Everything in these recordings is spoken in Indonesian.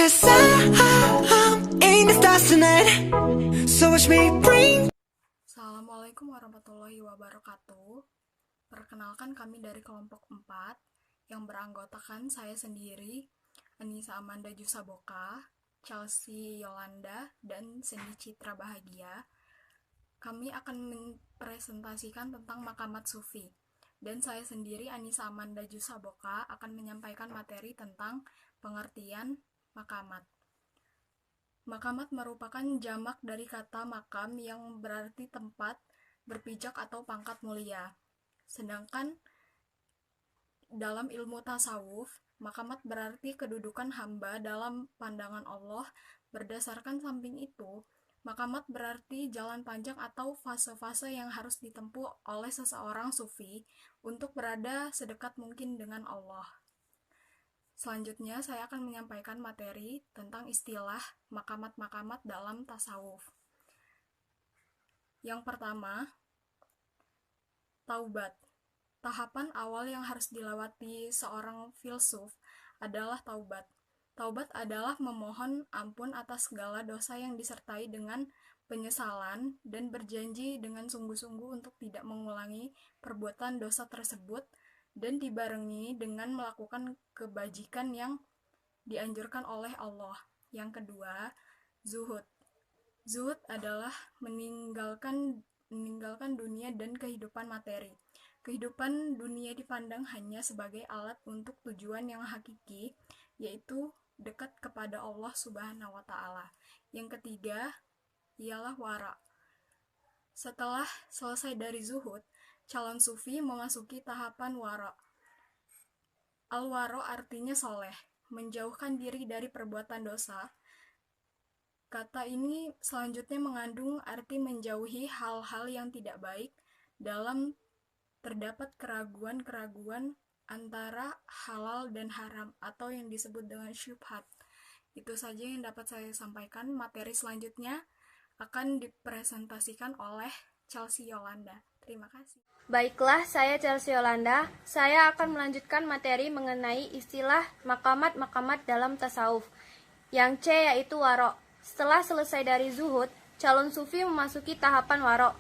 'Cause I'm in the stars tonight. So watch me bring. Assalamualaikum warahmatullahi wabarakatuh. Perkenalkan, kami dari kelompok 4 yang beranggotakan saya sendiri, Anissa Amanda Jusaboka, Chelsea Yolanda, dan Cindy Citra Bahagia. Kami akan mempresentasikan tentang makamat sufi. Dan saya sendiri, Anissa Amanda Jusaboka, akan menyampaikan materi tentang pengertian makamat. Makamat merupakan jamak dari kata makam yang berarti tempat berpijak atau pangkat mulia. Sedangkan dalam ilmu tasawuf, makamat berarti kedudukan hamba dalam pandangan Allah. Berdasarkan samping itu, makamat berarti jalan panjang atau fase-fase yang harus ditempuh oleh seseorang sufi untuk berada sedekat mungkin dengan Allah. Selanjutnya, saya akan menyampaikan materi tentang istilah makamat-makamat dalam tasawuf. Yang pertama, taubat. Tahapan awal yang harus dilewati seorang filsuf adalah taubat. Taubat adalah memohon ampun atas segala dosa yang disertai dengan penyesalan dan berjanji dengan sungguh-sungguh untuk tidak mengulangi perbuatan dosa tersebut, dan dibarengi dengan melakukan kebajikan yang dianjurkan oleh Allah. Yang kedua, zuhud. Zuhud adalah meninggalkan dunia dan kehidupan materi. Kehidupan dunia dipandang hanya sebagai alat untuk tujuan yang hakiki, yaitu dekat kepada Allah Subhanahu wa Ta'ala. Yang ketiga ialah wara. Setelah selesai dari zuhud, calon sufi memasuki tahapan wara. Al-waro artinya soleh, menjauhkan diri dari perbuatan dosa. Kata ini selanjutnya mengandung arti menjauhi hal-hal yang tidak baik. Dalam terdapat keraguan-keraguan antara halal dan haram, atau yang disebut dengan syubhat. Itu saja yang dapat saya sampaikan. Materi selanjutnya akan dipresentasikan oleh Chelsea Yolanda. Terima kasih. Baiklah, saya Chelsea Yolanda. Saya akan melanjutkan materi mengenai istilah makamat-makamat dalam tasawuf. Yang C yaitu waro. Setelah selesai dari zuhud, calon sufi memasuki tahapan waro.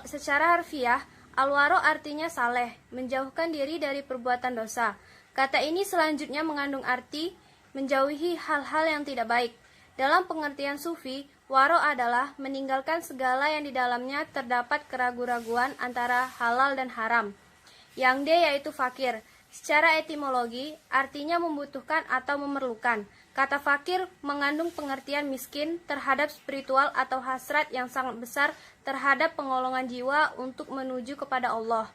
Secara harfiah, al-waro artinya saleh, menjauhkan diri dari perbuatan dosa. Kata ini selanjutnya mengandung arti menjauhi hal-hal yang tidak baik. Dalam pengertian sufi, waro adalah meninggalkan segala yang di dalamnya terdapat keraguan-raguan antara halal dan haram. Yang D yaitu fakir. Secara etimologi, artinya membutuhkan atau memerlukan. Kata fakir mengandung pengertian miskin terhadap spiritual atau hasrat yang sangat besar terhadap pengolongan jiwa untuk menuju kepada Allah.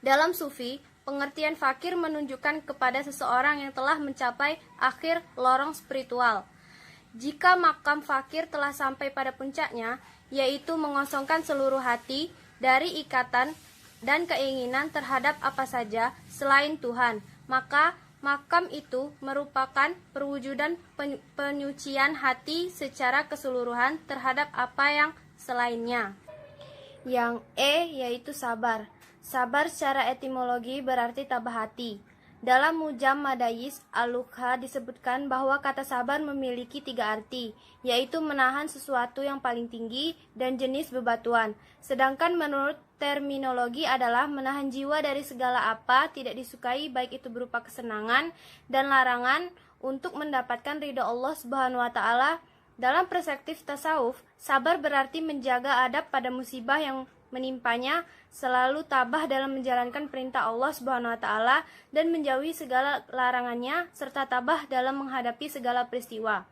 Dalam sufi, pengertian fakir menunjukkan kepada seseorang yang telah mencapai akhir lorong spiritual. Jika makam fakir telah sampai pada puncaknya, yaitu mengosongkan seluruh hati dari ikatan dan keinginan terhadap apa saja selain Tuhan, maka makam itu merupakan perwujudan penyucian hati secara keseluruhan terhadap apa yang selainnya. Yang E yaitu sabar. Sabar secara etimologi berarti tabah hati. Dalam Mujam Madayis Al-Lugha disebutkan bahwa kata sabar memiliki 3 arti, yaitu menahan sesuatu yang paling tinggi dan jenis bebatuan. Sedangkan menurut terminologi adalah menahan jiwa dari segala apa tidak disukai, baik itu berupa kesenangan dan larangan, untuk mendapatkan ridha Allah Subhanahu wa Ta'ala. Dalam perspektif tasawuf, sabar berarti menjaga adab pada musibah yang menimpanya, selalu tabah dalam menjalankan perintah Allah Subhanahu wa Ta'ala dan menjauhi segala larangannya, serta tabah dalam menghadapi segala peristiwa.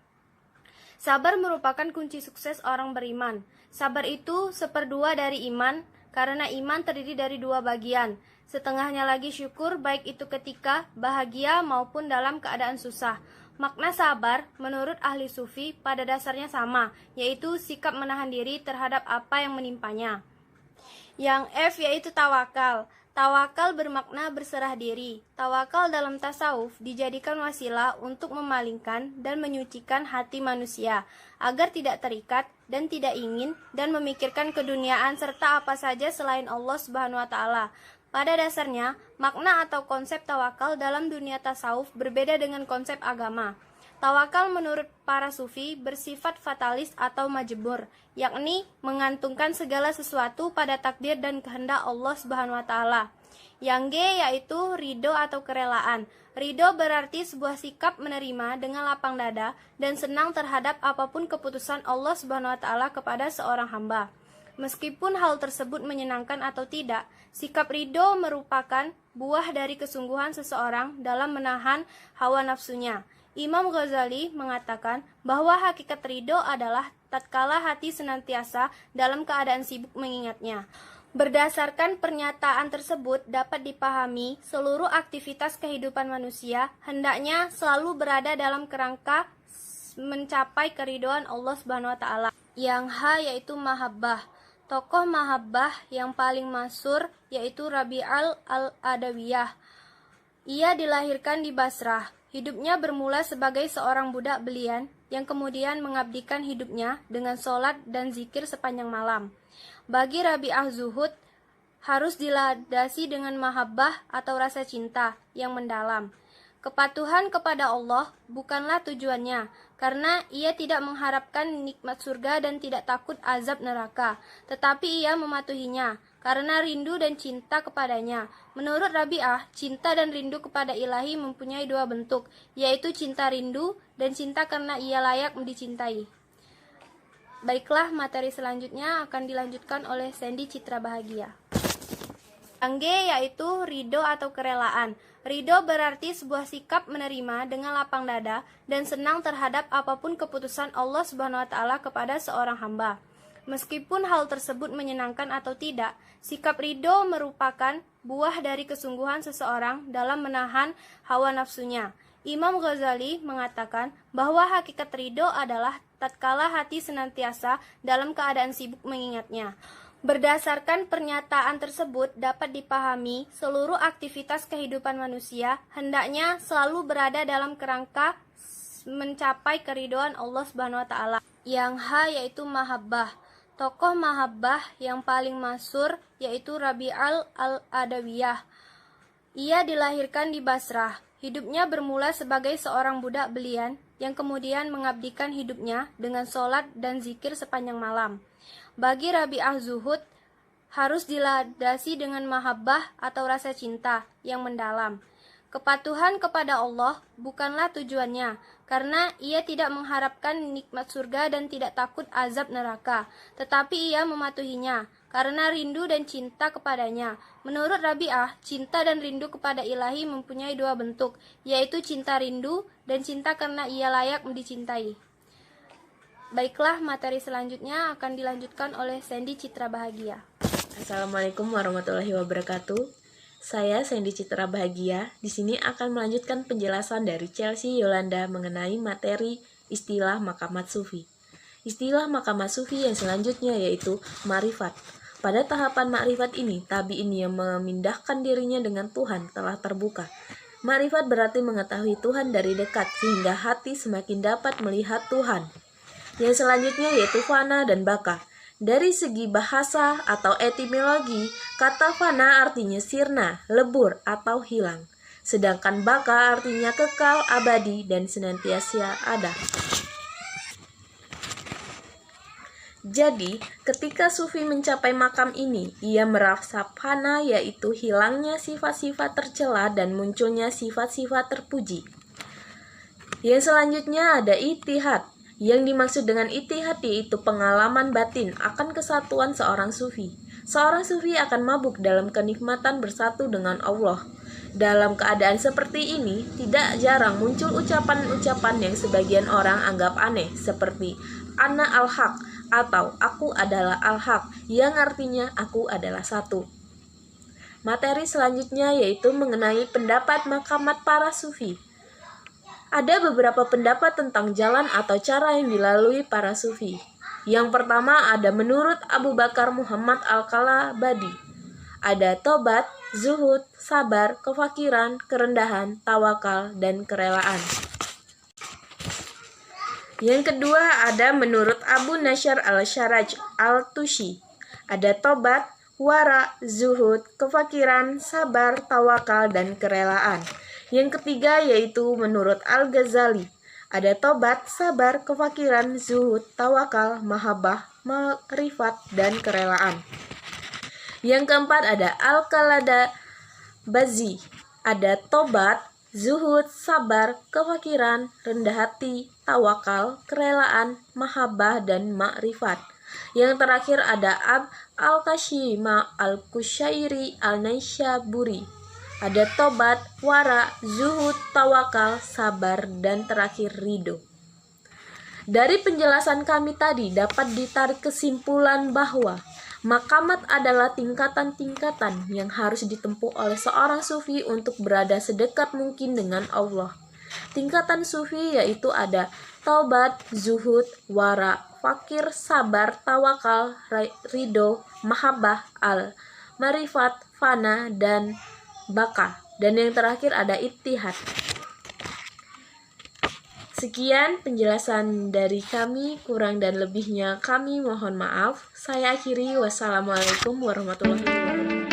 Sabar merupakan kunci sukses orang beriman. Sabar itu 1/2 dari iman, karena iman terdiri dari 2 bagian. Setengahnya lagi syukur, baik itu ketika bahagia maupun dalam keadaan susah. Makna sabar menurut ahli sufi pada dasarnya sama, yaitu sikap menahan diri terhadap apa yang menimpanya. Yang F yaitu tawakal. Tawakal bermakna berserah diri. Tawakal dalam tasawuf dijadikan wasilah untuk memalingkan dan menyucikan hati manusia agar tidak terikat dan tidak ingin dan memikirkan keduniaan serta apa saja selain Allah Subhanahu wa Ta'ala. Pada dasarnya, makna atau konsep tawakal dalam dunia tasawuf berbeda dengan konsep agama. Tawakal menurut para sufi bersifat fatalis atau majbur, yakni mengantungkan segala sesuatu pada takdir dan kehendak Allah Subhanahu wa taala. Yang G yaitu ridho atau kerelaan. Ridho berarti sebuah sikap menerima dengan lapang dada dan senang terhadap apapun keputusan Allah Subhanahu wa taala kepada seorang hamba. Meskipun hal tersebut menyenangkan atau tidak, sikap ridho merupakan buah dari kesungguhan seseorang dalam menahan hawa nafsunya. Imam Ghazali mengatakan bahwa hakikat ridho adalah tatkala hati senantiasa dalam keadaan sibuk mengingatnya. Berdasarkan pernyataan tersebut dapat dipahami seluruh aktivitas kehidupan manusia hendaknya selalu berada dalam kerangka mencapai keridhaan Allah Subhanahu wa taala. Yang H yaitu mahabbah. Tokoh mahabbah yang paling masyhur yaitu Rabi'ah al-Adawiyah. Ia dilahirkan di Basrah. Hidupnya bermula sebagai seorang budak belian yang kemudian mengabdikan hidupnya dengan sholat dan zikir sepanjang malam. Bagi Rabi'ah, zuhud harus dilandasi dengan mahabbah atau rasa cinta yang mendalam. Kepatuhan kepada Allah bukanlah tujuannya, karena ia tidak mengharapkan nikmat surga dan tidak takut azab neraka, tetapi ia mematuhinya karena rindu dan cinta kepadanya. Menurut Rabi'ah, cinta dan rindu kepada Ilahi mempunyai dua bentuk, yaitu cinta rindu dan cinta karena ia layak dicintai. Baiklah, materi selanjutnya akan dilanjutkan oleh Sandy Citra Bahagia. Yang G yaitu ridho atau kerelaan. Ridho berarti sebuah sikap menerima dengan lapang dada dan senang terhadap apapun keputusan Allah Subhanahu wa taala kepada seorang hamba. Meskipun hal tersebut menyenangkan atau tidak, sikap ridho merupakan buah dari kesungguhan seseorang dalam menahan hawa nafsunya. Imam Ghazali mengatakan bahwa hakikat ridho adalah tatkala hati senantiasa dalam keadaan sibuk mengingatnya. Berdasarkan pernyataan tersebut dapat dipahami seluruh aktivitas kehidupan manusia hendaknya selalu berada dalam kerangka mencapai keridhaan Allah Subhanahu wa taala. Yang H yaitu mahabbah. Tokoh mahabbah yang paling masyhur yaitu Rabi'ah al-Adawiyah. Ia dilahirkan di Basrah. Hidupnya bermula sebagai seorang budak belian yang kemudian mengabdikan hidupnya dengan sholat dan zikir sepanjang malam. Bagi Rabi'ah, zuhud harus dilandasi dengan mahabbah atau rasa cinta yang mendalam. Kepatuhan kepada Allah bukanlah tujuannya, karena ia tidak mengharapkan nikmat surga dan tidak takut azab neraka, tetapi ia mematuhinya karena rindu dan cinta kepadanya. Menurut Rabi'ah, cinta dan rindu kepada Ilahi mempunyai dua bentuk, yaitu cinta rindu dan cinta karena ia layak dicintai. Baiklah, materi selanjutnya akan dilanjutkan oleh Sandy Citra Bahagia. Assalamualaikum warahmatullahi wabarakatuh. Saya Sandy Citra Bahagia. Di sini akan melanjutkan penjelasan dari Chelsea Yolanda mengenai materi istilah maqamat sufi. Istilah maqamat sufi yang selanjutnya yaitu ma'rifat. Pada tahapan ma'rifat ini, tabi'in yang memindahkan dirinya dengan Tuhan telah terbuka. Ma'rifat berarti mengetahui Tuhan dari dekat sehingga hati semakin dapat melihat Tuhan. Yang selanjutnya yaitu fana dan baka. Dari segi bahasa atau etimologi, kata fana artinya sirna, lebur, atau hilang. Sedangkan baka artinya kekal, abadi, dan senantiasa ada. Jadi, ketika sufi mencapai makam ini, ia merasa fana yaitu hilangnya sifat-sifat tercela dan munculnya sifat-sifat terpuji. Yang selanjutnya ada ittihad. Yang dimaksud dengan ittihad yaitu pengalaman batin akan kesatuan seorang sufi. Seorang sufi akan mabuk dalam kenikmatan bersatu dengan Allah. Dalam keadaan seperti ini, tidak jarang muncul ucapan-ucapan yang sebagian orang anggap aneh, seperti ana al-haq atau aku adalah al-haq, yang artinya aku adalah satu. Materi selanjutnya yaitu mengenai pendapat maqamat para sufi. Ada beberapa pendapat tentang jalan atau cara yang dilalui para sufi. Yang pertama ada menurut Abu Bakar Muhammad Al-Kalabadi. Ada tobat, zuhud, sabar, kefakiran, kerendahan, tawakal, dan kerelaan. Yang kedua ada menurut Abu Nasyar Al-Syaraj Al-Tushi. Ada tobat, wara, zuhud, kefakiran, sabar, tawakal, dan kerelaan. Yang ketiga yaitu menurut Al-Ghazali. Ada tobat, sabar, kefakiran, zuhud, tawakal, mahabbah, makrifat, dan kerelaan. Yang keempat ada al-qalada bazi. Ada tobat, zuhud, sabar, kefakiran, rendah hati, tawakal, kerelaan, mahabbah, dan makrifat. Yang terakhir ada al-kashima al-kusyairi al-naisaburi. Ada tobat, wara, zuhud, tawakal, sabar, dan terakhir ridho. Dari penjelasan kami tadi dapat ditarik kesimpulan bahwa maqamat adalah tingkatan-tingkatan yang harus ditempuh oleh seorang sufi untuk berada sedekat mungkin dengan Allah. Tingkatan sufi yaitu ada taubat, zuhud, wara, fakir, sabar, tawakal, ridho, mahabbah, al-marifat, fana, dan baka. Dan yang terakhir ada ittihad. Sekian penjelasan dari kami, kurang dan lebihnya kami mohon maaf. Saya akhiri, wassalamualaikum warahmatullahi wabarakatuh.